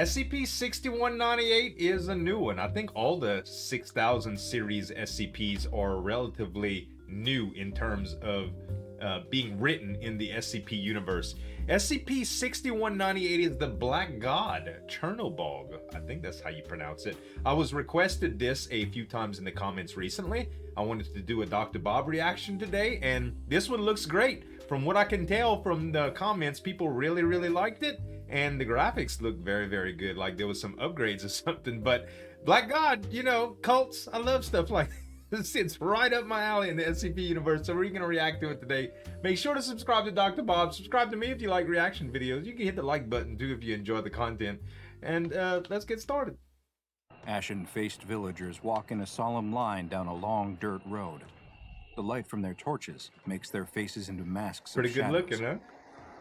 SCP-6198 is a new one. I think all the 6000 series SCPs are relatively new in terms of being written in the SCP universe. SCP-6198 is the Black God, Chernobog. I think that's how you pronounce it. I was requested this a few times in the comments recently. I wanted to do a Dr. Bob reaction today, and this one looks great. From what I can tell from the comments, people really liked it, and the graphics look very good, like there was some upgrades or something. But Black God, you know, cults, I love stuff like this. It's right up my alley in the SCP universe, so we're gonna react to it today. Make sure to subscribe to Dr. Bob. Subscribe to me if you like reaction videos. You can hit the like button too if you enjoy the content. And let's get started. Ashen-faced villagers walk in a solemn line down a long dirt road. The light from their torches makes their faces into masks Pretty of good shadows. looking, huh?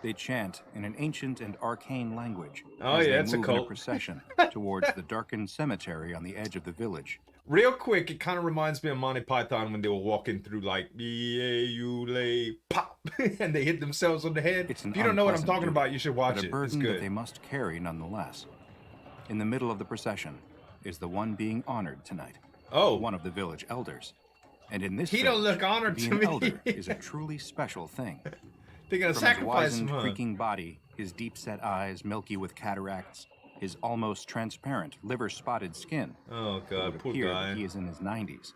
They chant in an ancient and arcane language Oh as yeah, they it's a move in a cult. procession towards the darkened cemetery on the edge of the village. Real quick, it kind of reminds me of Monty Python when they were walking through like pop, and they hit themselves on the head. It's an If you don't know what I'm unpleasant talking duty, about, you should watch but a it. It's burden that good. they must carry nonetheless. In the middle of the procession is the one being honored tonight. Oh, One of the village elders. And in this he don't village, look honored to be to an me. elder is a truly special thing. They're gonna From sacrifice his him, wizened, huh? creaking body, his deep-set eyes milky with cataracts, his almost transparent, liver-spotted skin, Oh it god, would poor appear guy. that he is in his 90s.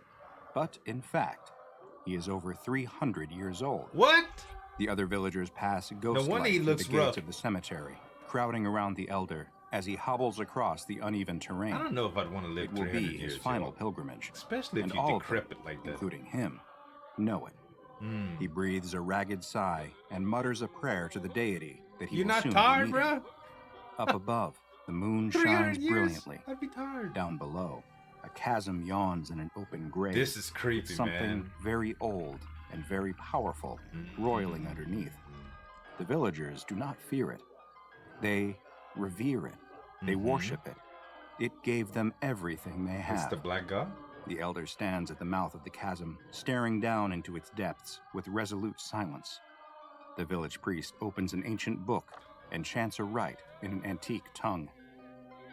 But in fact, he is over 300 years old. What? The other villagers pass wonder ghost-like he through looks the gates rough. of the cemetery, crowding around the elder as he hobbles across the uneven terrain. I don't know if I'd want to live It will 300 be years. his final yo. pilgrimage, Especially if and you all of them, decrepit like that. including him, know it. Mm. He breathes a ragged sigh and mutters a prayer to the deity that he You're will not soon tired, be meeting. bruh? Up above, the moon 300 shines years? brilliantly. I'd be tired. Down below, a chasm yawns in an open grave. This is creepy, with something man. very old and very powerful roiling underneath. The villagers do not fear it. They revere it. They worship it. It gave them everything they have. It's the Black God? The elder stands at the mouth of the chasm, staring down into its depths with resolute silence. The village priest opens an ancient book and chants a rite in an antique tongue.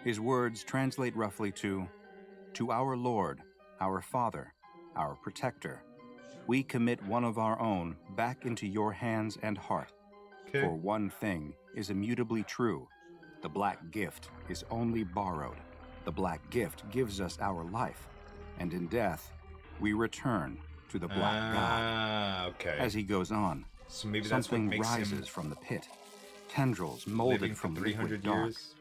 His words translate roughly to our Lord, our Father, our Protector, we commit one of our own back into your hands and heart. Okay. For one thing is immutably true. The Black Gift is only borrowed. The Black Gift gives us our life. And in death, we return to the Black God. Okay. As he goes on, So maybe that's what something makes rises him from the pit. Tendrils living molded for from 300 liquid dark. years.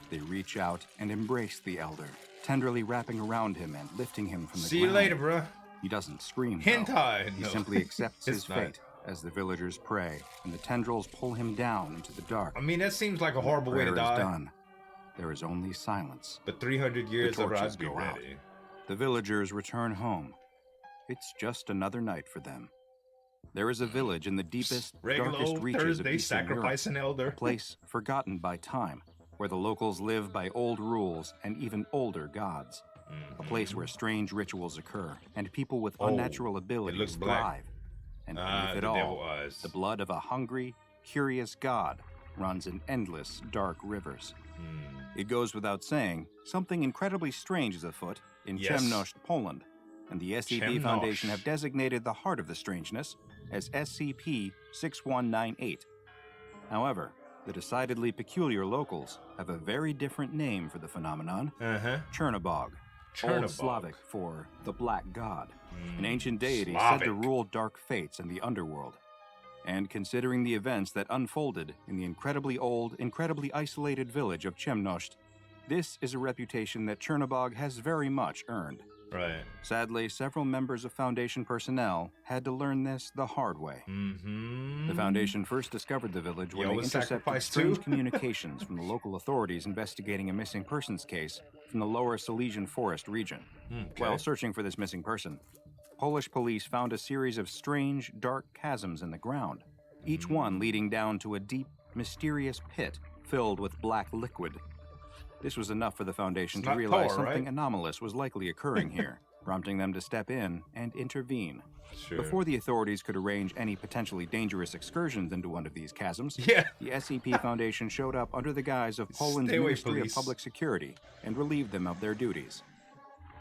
They reach out and embrace the elder, tenderly wrapping around him and lifting him from the See ground. you later, bruh. He doesn't scream, though. Hentai. He No. simply accepts his It's not. fate as the villagers pray, and the tendrils pull him down into the dark. I mean, that seems like a horrible way to Prayer is die. done. There is only silence. But 300 years The over, torches I'd be go out. ready. The villagers return home. It's just another night for them. There is a village in the deepest, Regular darkest old reaches of Thursday, Eastern Europe, sacrifice an elder. a place forgotten by time, where the locals live by old rules and even older gods. A place where strange rituals occur, and people with unnatural abilities looks black. thrive. And beneath it the devil all, eyes. the blood of a hungry, curious god runs in endless, dark rivers. It goes without saying, something incredibly strange is afoot in Yes. Ciemność, Poland, and the SCP Ciemność. Foundation have designated the heart of the strangeness as SCP-6198. However, the decidedly peculiar locals have a very different name for the phenomenon, Chernobog, Chernobog. Old Slavic for the Black God, an ancient deity Slavic. said to rule dark fates and the underworld. And considering the events that unfolded in the incredibly old, incredibly isolated village of Ciemność, this is a reputation that Chernobog has very much earned. Right. Sadly, several members of Foundation personnel had to learn this the hard way. The Foundation first discovered the village when You they always intercepted sacrifice strange too? communications from the local authorities investigating a missing persons case from the lower Silesian forest region. While searching for this missing person, Polish police found a series of strange, dark chasms in the ground, each one leading down to a deep, mysterious pit filled with black liquid. This was enough for the Foundation It's to not realize Thor, something right? anomalous was likely occurring here. prompting them to step in and intervene. Sure. Before the authorities could arrange any potentially dangerous excursions into one of these chasms, Yeah. the SCP Foundation showed up under the guise of Poland's Stay away, Ministry police. of Public Security and relieved them of their duties.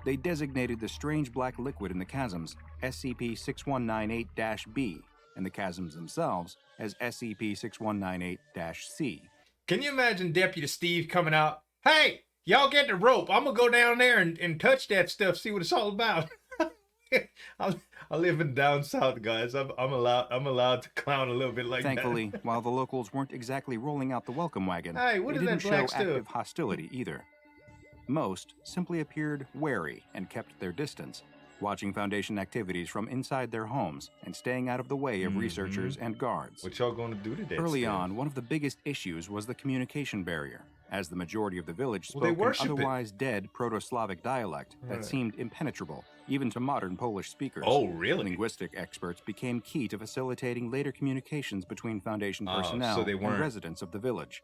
They designated the strange black liquid in the chasms SCP-6198-B and the chasms themselves as SCP-6198-C. Can you imagine Deputy Steve coming out? Hey, y'all get the rope. I'm gonna go down there and touch that stuff, see what it's all about. I live in down south, guys. I'm allowed to clown a little bit like Thankfully, that. while the locals weren't exactly rolling out the welcome wagon, Hey, what they is didn't that show black stuff? active hostility either. Most simply appeared wary and kept their distance, watching Foundation activities from inside their homes and staying out of the way of researchers and guards. What y'all gonna do today? Early Steve? on, one of the biggest issues was the communication barrier, as the majority of the village Well, they spoke an worship it. otherwise dead Proto-Slavic dialect that Right. seemed impenetrable, even to modern Polish speakers. Oh, really? Linguistic experts became key to facilitating later communications between Foundation Oh, personnel so they and weren't- residents of the village.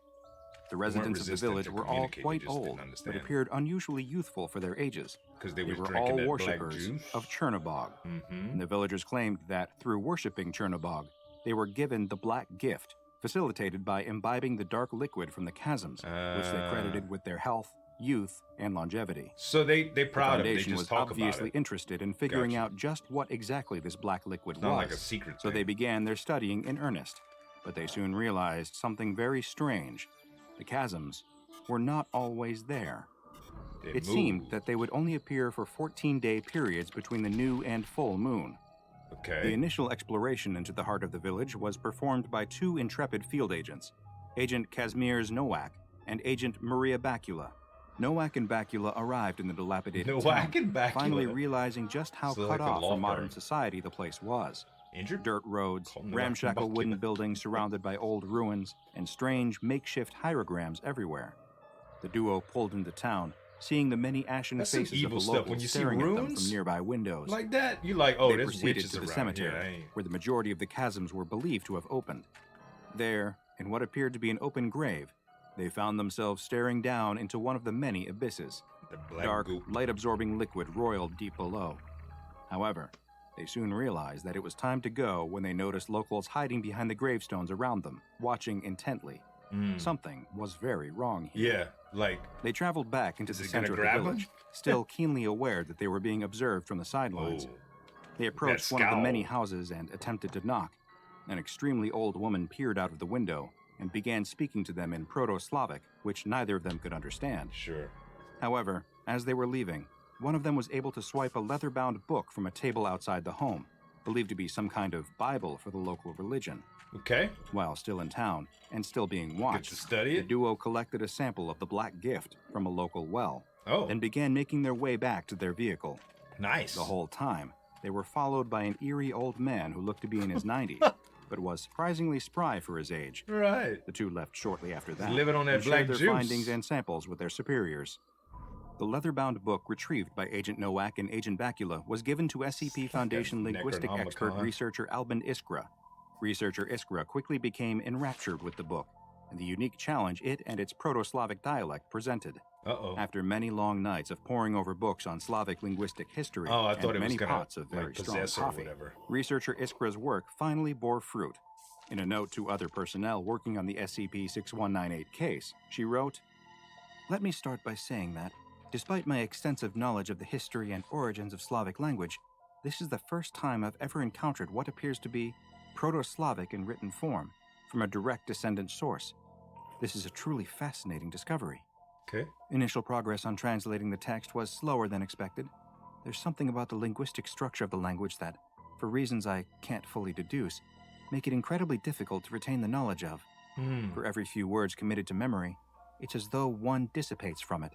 The residents of the resistant village to were all communicate, they quite just didn't old, but understand. appeared unusually youthful for their ages. Because they They was were drinking all that worshippers black juice. of Chernobog, Mm-hmm. and the villagers claimed that through worshipping Chernobog, they were given the Black Gift, facilitated by imbibing the dark liquid from the chasms, which they credited with their health, youth, and longevity. So they The proud of it. They Foundation just was talk obviously about it. interested in figuring Gotcha. out just what exactly this black liquid It's not was, like a secret so thing. they began their studying in earnest. But they soon realized something very strange. The chasms were not always there. They It move. seemed that they would only appear for 14-day periods between the new and full moon. The Okay. initial exploration into the heart of the village was performed by two intrepid field agents, Agent Kazimierz Nowak and Agent Maria Bakula. Nowak and Bakula arrived in the dilapidated Nowak town, and Bakula. finally realizing just how So cut like the off law from modern firm. society the place was. Injured? Dirt roads, Call Nowak and ramshackle Bakula. wooden buildings surrounded by old ruins, and strange makeshift hierograms everywhere. The duo pulled into town, seeing the many ashen That's some faces of evil the stuff. locals When you see staring at them ruins from nearby windows. Like that? You like, oh, They there's proceeded witches to the around. cemetery, Yeah, I ain't- where the majority of the chasms were believed to have opened. There, in what appeared to be an open grave, they found themselves staring down into one of the many abysses. the black Dark, goop. light-absorbing liquid roiled deep below. However, they soon realized that it was time to go when they noticed locals hiding behind the gravestones around them, watching intently. Mm. Something was very wrong here. Yeah, like, They traveled back into Is the it gonna center of the grab 'em? village, still keenly aware that they were being observed from the oh, sidelines. They approached That one of the many scowl. houses and attempted to knock. An extremely old woman peered out of the window and began speaking to them in Proto-Slavic, which neither of them could understand. sure. However, as they were leaving, one of them was able to swipe a leather-bound book from a table outside the home, believed to be some kind of Bible for the local religion. Okay. While still in town and still being Get to watched, study the it. duo collected a sample of the Black Gift from a local well, Oh, then began making their way back to their vehicle. nice. The whole time, they were followed by an eerie old man who looked to be in his 90s, but was surprisingly spry for his age. Right. The two left shortly after that. living on that and black shared their juice. findings and samples with their superiors. The leather-bound book retrieved by Agent Nowak and Agent Bakula was given to SCP Foundation linguistic expert Necronomicon. researcher Albin Iskra. Researcher Iskra quickly became enraptured with the book and the unique challenge it and its Proto-Slavic dialect presented. Uh-oh. After many long nights of poring over books on Slavic linguistic history Oh, I and thought it was many gonna pots of very like strong possess or coffee, whatever. researcher Iskra's work finally bore fruit. In a note to other personnel working on the SCP-6198 case, she wrote, "Let me start by saying that, despite my extensive knowledge of the history and origins of Slavic language, this is the first time I've ever encountered what appears to be Proto-Slavic in written form, from a direct descendant source. This is a truly fascinating discovery. Okay. Initial progress on translating the text was slower than expected. There's something about the linguistic structure of the language that, for reasons I can't fully deduce, make it incredibly difficult to retain the knowledge of. Hmm. For every few words committed to memory, it's as though one dissipates from it.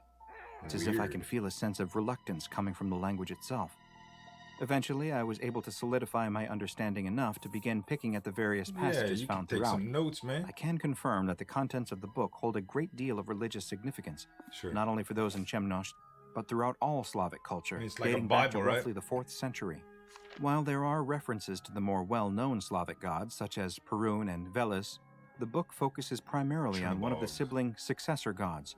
It's as if I Weird. can feel a sense of reluctance coming from the language itself. Eventually, I was able to solidify my understanding enough to begin picking at the various passages you can found take throughout. some notes, man. I can confirm that the contents of the book hold a great deal of religious significance, Sure. not only for those in Ciemność, but throughout all Slavic culture, It's like a dating back to Bible, right? roughly the 4th century. While there are references to the more well-known Slavic gods, such as Perun and Veles, the book focuses primarily on one of the Chernobog. sibling successor gods,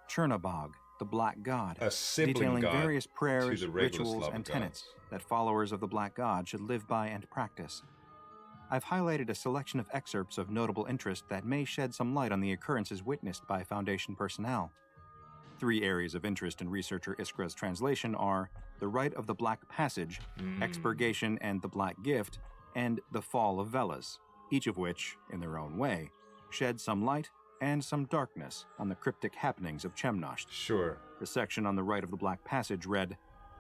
Chernobog, the Black God, A sibling detailing god various to prayers, the regular rituals, Slavic and tenets gods. that followers of the Black God should live by and practice. I've highlighted a selection of excerpts of notable interest that may shed some light on the occurrences witnessed by Foundation personnel. 3 areas of interest in researcher Iskra's translation are the Rite of the Black Passage, Expurgation and the Black Gift, and the Fall of Veles, each of which, in their own way, shed some light and some darkness on the cryptic happenings of Ciemność. Sure. The section on the Rite of the Black Passage read,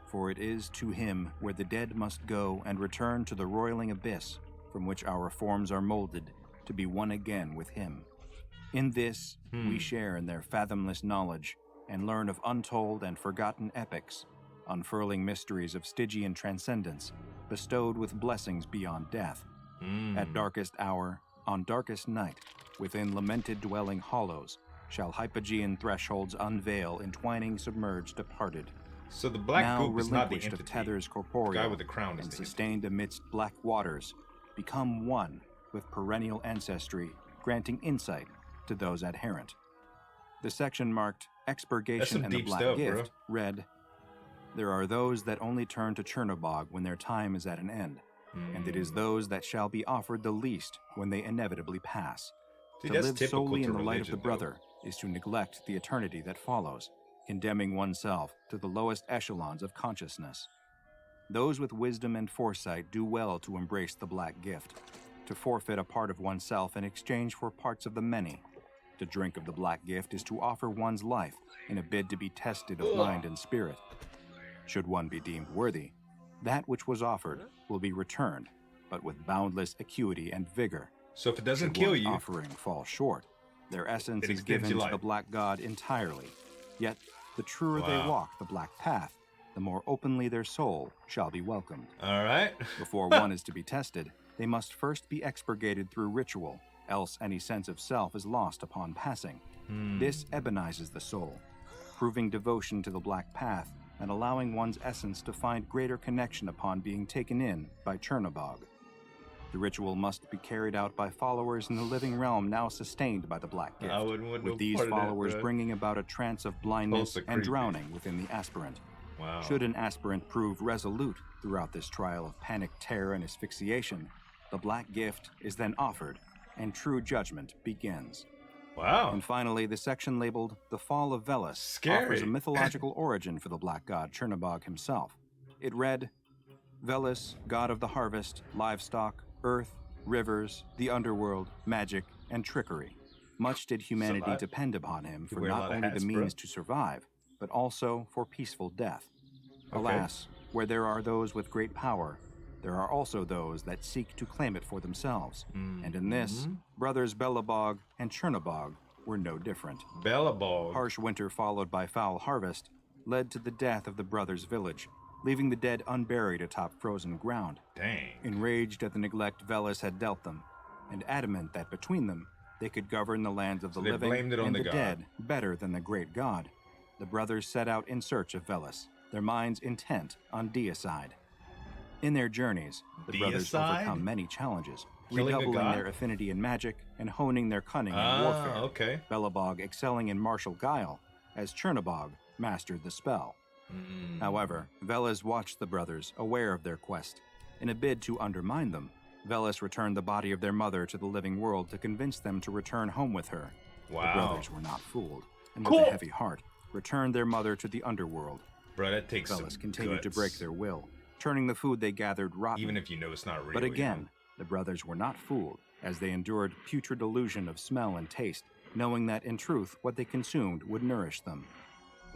"For it is to him where the dead must go and return to the roiling abyss from which our forms are molded to be one again with him. In this, we share in their fathomless knowledge and learn of untold and forgotten epics, unfurling mysteries of Stygian transcendence, bestowed with blessings beyond death. At darkest hour, on darkest night, within lamented dwelling hollows, shall Hypogean thresholds unveil entwining submerged departed. So the black Now goop is not the relinquished entity. of tethers The corporeal guy with the crown is and the sustained amidst black waters, become one with perennial ancestry, granting insight to those adherent." The section marked Expurgation some and the deep Black stuff, Gift bro. read, "There are those that only turn to Chernobog when their time is at an end, and it is those that shall be offered the least when they inevitably pass. See, To that's live typical solely to in the light of the religion, though. brother is to neglect the eternity that follows, condemning oneself to the lowest echelons of consciousness. Those with wisdom and foresight do well to embrace the Black Gift, to forfeit a part of oneself in exchange for parts of the many. To drink of the Black Gift is to offer one's life in a bid to be tested of mind and spirit. Should one be deemed worthy, that which was offered will be returned, but with boundless acuity and vigor. So if it doesn't Should kill one's you, offering fall short, their essence it is extends given your to life. the Black God entirely. Yet, the truer they Wow. walk the Black Path, the more openly their soul shall be welcomed. all right. Before one is to be tested, they must first be expurgated through ritual, else any sense of self is lost upon passing. This ebonizes the soul, proving devotion to the Black Path and allowing one's essence to find greater connection upon being taken in by Chernobog. The ritual must be carried out by followers in the living realm now sustained by the Black Gift, I wouldn't want with no these part of that, followers bro. bringing about a trance of blindness Also and creepy. drowning within the aspirant. Wow. Should an aspirant prove resolute throughout this trial of panic, terror, and asphyxiation, the Black Gift is then offered, and true judgment begins. Wow. And finally, the section labeled The Fall of Veles Scary. offers a mythological origin for the Black God Chernobog himself. It read, "Veles, god of the harvest, livestock, earth, rivers, the underworld, magic, and trickery. Much did humanity lot. depend upon him for wear a not lot of only hats, the bro. means to survive, but also for peaceful death. Okay. Alas, where there are those with great power, there are also those that seek to claim it for themselves. And in this, brothers Belobog and Chernobog were no different. Bellabog. Harsh winter followed by foul harvest led to the death of the brothers' village, leaving the dead unburied atop frozen ground. Dang. Enraged at the neglect Veles had dealt them, and adamant that between them they could govern the lands of the they living blamed it on and the the god. dead better than the great god, the brothers set out in search of Veles, their minds intent on deicide. In their journeys, the brothers Deicide? overcome many challenges, Killing a redoubling god? their affinity in magic and honing their cunning in warfare. Okay. Belobog excelling in martial guile, as Chernobog mastered the spell. However, Veles watched the brothers, aware of their quest. In a bid to undermine them, Veles returned the body of their mother to the living world to convince them to return home with her. Wow. The brothers were not fooled, and Cool. with a heavy heart, returned their mother to the underworld. Bro, that takes some Veles continued to guts. break their will, turning the food they gathered rotten. Even if you know it's not real. But you again, know? the brothers were not fooled, as they endured putrid illusion of smell and taste, knowing that in truth what they consumed would nourish them.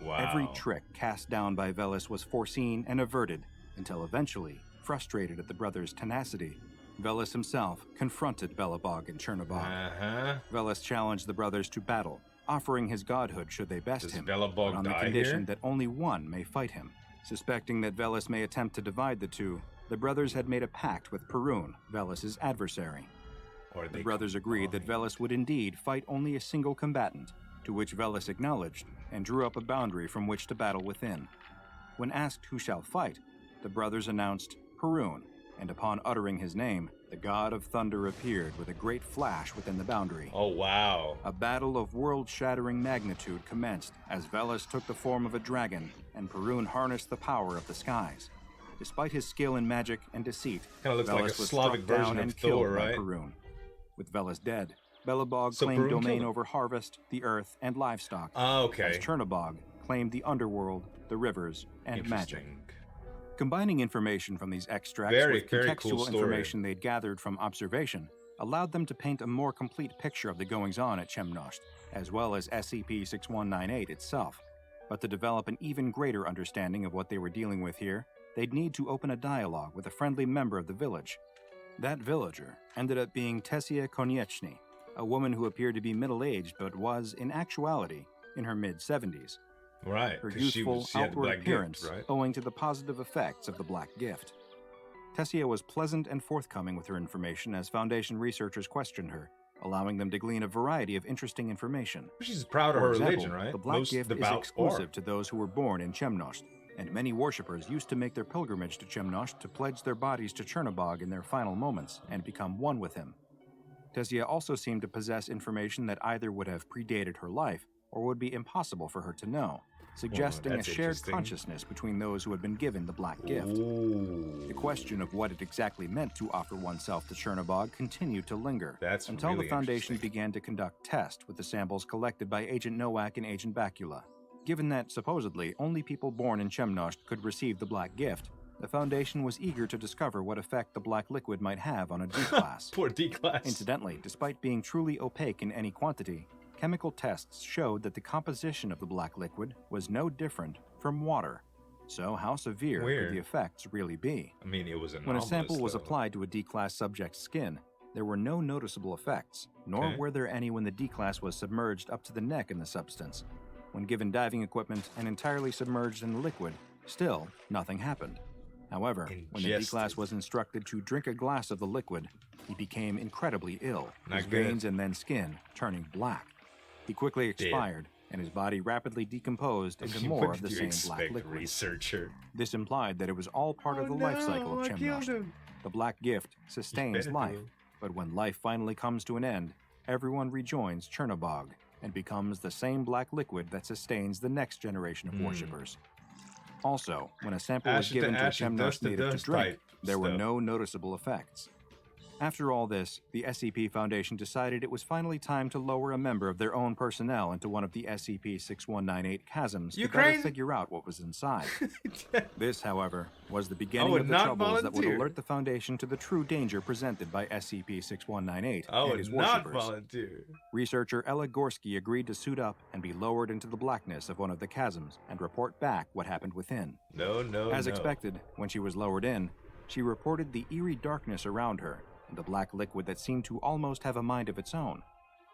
Wow. Every trick cast down by Veles was foreseen and averted, until eventually, frustrated at the brothers' tenacity, Veles himself confronted Belobog and Chernobog. Veles challenged the brothers to battle, offering his godhood should they best Does him, Belobog but on the die condition here? that only one may fight him. Suspecting that Veles may attempt to divide the two, the brothers had made a pact with Perun, Veles' adversary. Or The brothers agreed that Veles would indeed fight only a single combatant, to which Veles acknowledged and drew up a boundary from which to battle within. When asked who shall fight, the brothers announced Perun, and upon uttering his name, the god of thunder appeared with a great flash within the boundary. Oh, wow. A battle of world-shattering magnitude commenced as Veles took the form of a dragon and Perun harnessed the power of the skies. Despite his skill in magic and deceit, Kind of looks Veles like a was Slavic struck down version of and Thor, killed by right? Perun. With Veles dead, Belobog So claimed Perun killed domain him. over harvest, the earth, and livestock. Ah, okay. As Chernobog claimed the underworld, the rivers, and magic. Interesting. Combining information from these extracts Very, with very contextual cool story. information they'd gathered from observation allowed them to paint a more complete picture of the goings-on at Ciemność, as well as SCP-6198 itself. But to develop an even greater understanding of what they were dealing with here, they'd need to open a dialogue with a friendly member of the village. That villager ended up being Tessia Ciemność, a woman who appeared to be middle-aged but was, in actuality, in her mid-70s. Right. Her 'cause youthful she had the outward black appearance gift, right? owing to the positive effects of the Black Gift. Tessia was pleasant and forthcoming with her information as Foundation researchers questioned her, allowing them to glean a variety of interesting information. She's proud of For her example, religion, right? the Black Most Gift is devout exclusive are. to those who were born in Ciemność, and many worshippers used to make their pilgrimage to Ciemność to pledge their bodies to Chernobog in their final moments and become one with him. Tessia also seemed to possess information that either would have predated her life or would be impossible for her to know, suggesting a that's shared interesting. consciousness between those who had been given the Black Gift. Ooh. The question of what it exactly meant to offer oneself to Chernobog continued to linger That's until really the Foundation interesting. began to conduct tests with the samples collected by Agent Nowak and Agent Bacula. Given that supposedly only people born in Ciemność could receive the Black Gift, the Foundation was eager to discover what effect the black liquid might have on a D-class. Poor D-class. Incidentally, despite being truly opaque in any quantity, chemical tests showed that the composition of the black liquid was no different from water. So how severe Weird. could the effects really be? I mean, it was When a anomalous, sample was though. applied to a D-class subject's skin, there were no noticeable effects, nor Okay. were there any when the D-class was submerged up to the neck in the substance. When given diving equipment and entirely submerged in the liquid, still nothing happened. However, when the Ingested. D-class was instructed to drink a glass of the liquid, he became incredibly ill, Not his good. veins and then skin turning black. He quickly expired, and his body rapidly decomposed into more What of the did you same black expect, liquid. researcher? This implied that it was all part of the life cycle of Ciemność. The Black Gift sustains better life, do. but when life finally comes to an end, everyone rejoins Chernobog and becomes the same black liquid that sustains the next generation of worshippers. Also, when a sample was Ashes to given to a ashes, Ciemność dust to native to dust drink, type there were stuff. no noticeable effects. After all this, the SCP Foundation decided it was finally time to lower a member of their own personnel into one of the SCP-6198 chasms You to better crazy? figure out what was inside. This, however, was the I beginning would of the not troubles that would volunteer. alert the Foundation to the true danger presented by SCP-6198 I and would his not worshippers. volunteer. Researcher Ella Gorski agreed to suit up and be lowered into the blackness of one of the chasms and report back what happened within. No, As no. expected, when she was lowered in, she reported the eerie darkness around her and the black liquid that seemed to almost have a mind of its own.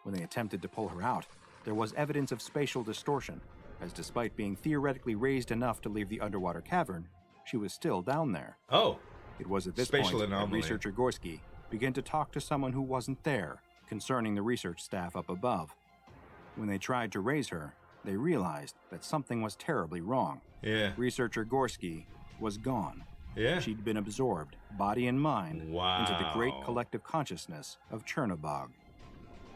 When they attempted to pull her out, there was evidence of spatial distortion, as despite being theoretically raised enough to leave the underwater cavern, she was still down there. Oh, It was at this Spatial point that anomaly. researcher Gorski began to talk to someone who wasn't there concerning the research staff up above. When they tried to raise her, they realized that something was terribly wrong. yeah. Researcher Gorski was gone. Yeah. She'd been absorbed, body and mind, into the great Wow. collective consciousness of Chernobog.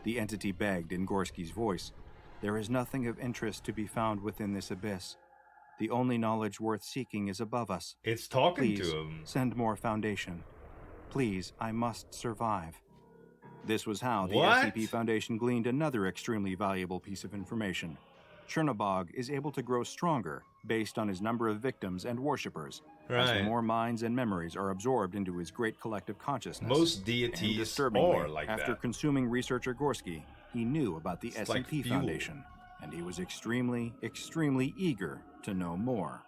The entity begged in Gorski's voice, "There is nothing of interest to be found within this abyss. The only knowledge worth seeking is above us. It's talking Please, to him. send more Foundation. Please, I must survive." This was how the What? SCP Foundation gleaned another extremely valuable piece of information. Chernobog is able to grow stronger based on his number of victims and worshippers, as Right. more minds and memories are absorbed into his great collective consciousness. Most And deities disturbingly, are like after that. consuming researcher Gorski, he knew about the It's like SCP fuel. Foundation, and he was extremely, extremely eager to know more.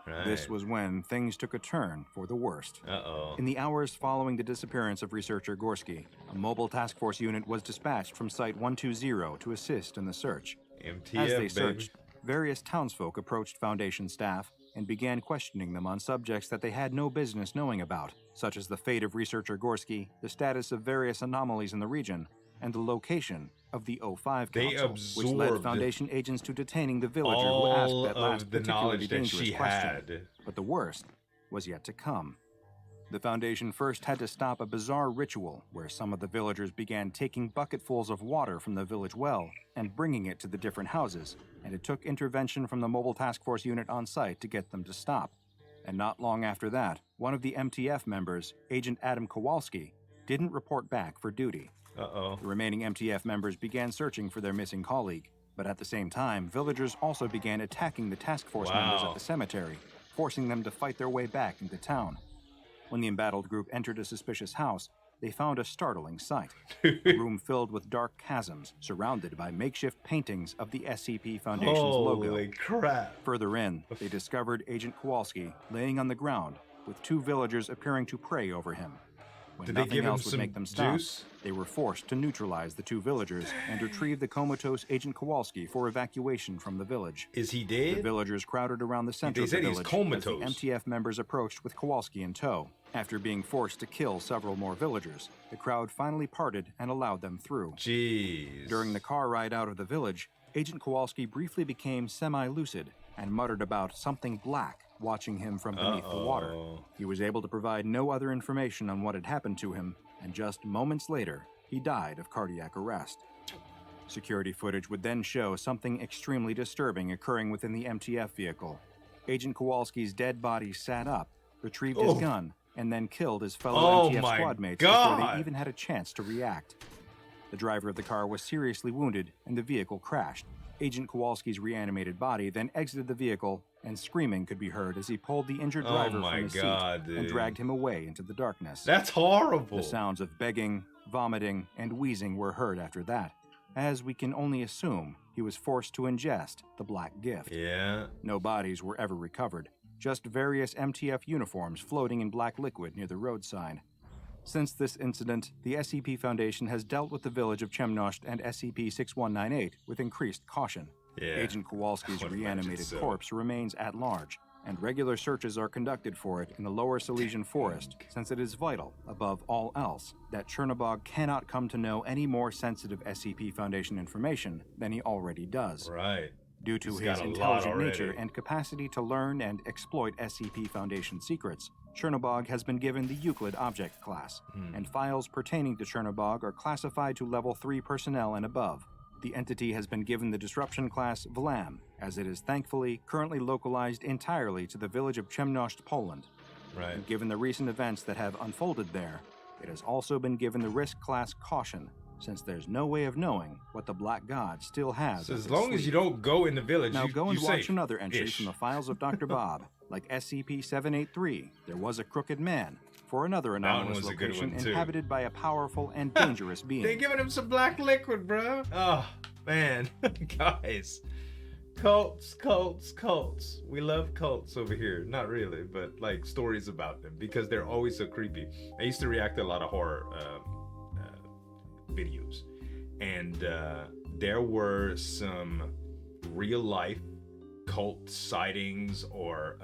Right. This was when things took a turn for the worst. Uh-oh. In the hours following the disappearance of researcher Gorski, a mobile task force unit was dispatched from Site 120 to assist in the search. MTF, As they baby. searched, various townsfolk approached Foundation staff and began questioning them on subjects that they had no business knowing about, such as the fate of researcher Gorski, the status of various anomalies in the region, and the location of the O5 They Council, which led absorbed Foundation agents to detaining the villager who all asked that last of the particularly knowledge that dangerous she question. had. But the worst was yet to come. The Foundation first had to stop a bizarre ritual where some of the villagers began taking bucketfuls of water from the village well and bringing it to the different houses, and it took intervention from the Mobile Task Force unit on site to get them to stop. And not long after that, one of the MTF members, Agent Adam Kowalski, didn't report back for duty. Uh-oh. The remaining MTF members began searching for their missing colleague, but at the same time, villagers also began attacking the task force members at the cemetery, forcing them to fight their way back into town. When the embattled group entered a suspicious house, they found a startling sight. A room filled with dark chasms, surrounded by makeshift paintings of the SCP Foundation's logo. Holy crap. Further in, they discovered Agent Kowalski laying on the ground, with two villagers appearing to pray over him. When nothing else would make them stop, they were forced to neutralize the two villagers and retrieve the comatose Agent Kowalski for evacuation from the village. Is he dead? The villagers crowded around the center of the village as the MTF members approached with Kowalski in tow. After being forced to kill several more villagers, the crowd finally parted and allowed them through. Jeez. During the car ride out of the village, Agent Kowalski briefly became semi-lucid and muttered about something black watching him from beneath the water. He was able to provide no other information on what had happened to him, and just moments later, he died of cardiac arrest. Security footage would then show something extremely disturbing occurring within the MTF vehicle. Agent Kowalski's dead body sat up, retrieved his gun, and then killed his fellow MTF squad mates before they even had a chance to react. The driver of the car was seriously wounded, and the vehicle crashed. Agent Kowalski's reanimated body then exited the vehicle, and screaming could be heard as he pulled the injured driver from his seat and dragged him away into the darkness. That's horrible. The sounds of begging, vomiting, and wheezing were heard after that, as we can only assume he was forced to ingest the black gift. Yeah. No bodies were ever recovered, just various MTF uniforms floating in black liquid near the roadside. Since this incident, the SCP Foundation has dealt with the village of Ciemność and SCP-6198 with increased caution. Yeah. Agent Kowalski's reanimated corpse remains at large, and regular searches are conducted for it in the lower Silesian forest, since it is vital, above all else, that Chernobog cannot come to know any more sensitive SCP Foundation information than he already does. Right. Due to his intelligent nature and capacity to learn and exploit SCP Foundation secrets, Chernobog has been given the Euclid Object Class, and files pertaining to Chernobog are classified to Level 3 personnel and above. The entity has been given the Disruption Class Vlam, as it is thankfully currently localized entirely to the village of Ciemność, Poland. Right. And given the recent events that have unfolded there, it has also been given the Risk Class Caution, since there's no way of knowing what the Black God still has. So as long as you don't go in the village, now go and watch safe. Another entry from the files of Dr. Bob, like SCP-783, There Was a Crooked Man, for another anomalous location inhabited by a powerful and dangerous being. They're giving him some black liquid, bro. Oh, man. Guys. Cults. We love cults over here. Not really, but like stories about them because they're always so creepy. I used to react to a lot of horror videos, and there were some real life cult sightings or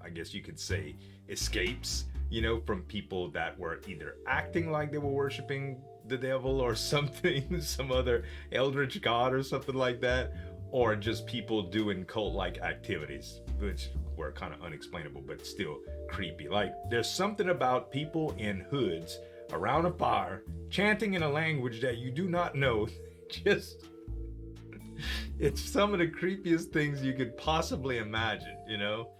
I guess you could say escapes, you know, from people that were either acting like they were worshiping the devil or something, some other eldritch god or something like that, or just people doing cult-like activities, which were kind of unexplainable but still creepy. Like, there's something about people in hoods around a fire chanting in a language that you do not know. Just, it's some of the creepiest things you could possibly imagine, you know?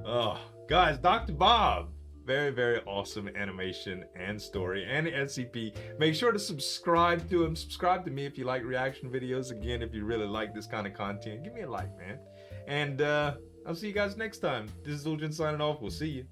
Oh, guys, Dr. Bob, very, very awesome animation and story and SCP. Make sure to subscribe to him. Subscribe to me if you like reaction videos. Again, if you really like this kind of content, give me a like, man. And I'll see you guys next time. This is Zueljin signing off. We'll see you.